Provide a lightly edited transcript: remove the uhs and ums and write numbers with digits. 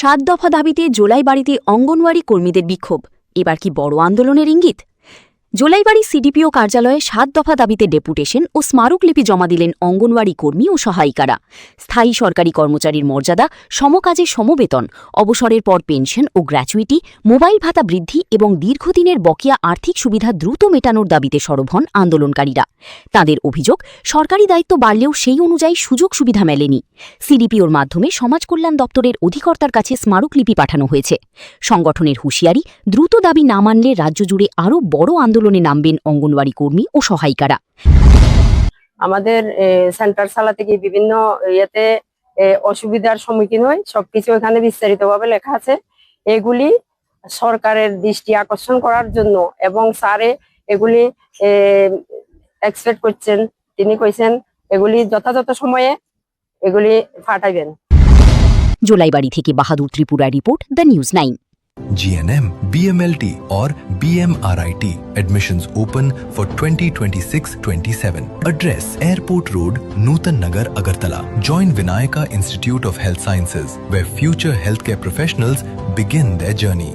7 দফা দাবিতে জোলাইবাড়িতে অঙ্গনওয়াড়ি কর্মীদের বিক্ষোভ। এবার কি বড় আন্দোলনের ইঙ্গিত? জোলাইবাড়ি সিডিপিও কার্যালয়ে 7 দফা দাবিতে ডেপুটেশন ও স্মারকলিপি জমা দিলেন অঙ্গনওয়াড়ি কর্মী ও সহায়িকারা। স্থায়ী সরকারি কর্মচারীর মর্যাদা, সমকাজে সমবেতন, অবসরের পর পেনশন ও গ্র্যাচুইটি, মোবাইল ভাতা বৃদ্ধি এবং দীর্ঘদিনের বকেয়া আর্থিক সুবিধা দ্রুত মেটানোর দাবিতে সরব হন আন্দোলনকারীরা। তাঁদের অভিযোগ, সরকারি দায়িত্ব বাড়লেও সেই অনুযায়ী সুযোগ সুবিধা মেলেনি। সিডিপিওর মাধ্যমে সমাজ কল্যাণ দপ্তরের অধিকর্তার কাছে স্মারকলিপি পাঠানো হয়েছে। সংগঠনের হুঁশিয়ারি, দ্রুত দাবি না মানলে রাজ্য জুড়ে আরও বড় আন্দোলনে নামবেন অঙ্গনওয়াড়ি কর্মী ও সহায়িকারা। আমাদের সেন্টার চালাতে গিয়ে বিভিন্ন ইয়েতে অসুবিধার সম্মুখীন হয়, সবকিছু এখানে বিস্তারিতভাবে লেখা আছে। এগুলি সরকারের দৃষ্টি আকর্ষণ করার জন্য এবং স্যারে এগুলি এক্সপেক্ট করছেন, তিনি কইছেন এগুলি যথাযথ সময়ে এগুলি পাঠাইবেন। জোলাইবাড়ি থেকে Bahadur Tripura report, the news 9। GNM, BMLT or BMRIT. Admissions open for 2026-27. Address Airport Road, Nutan Nagar, Agartala. Join Vinayaka Institute of Health Sciences, where future healthcare professionals begin their journey.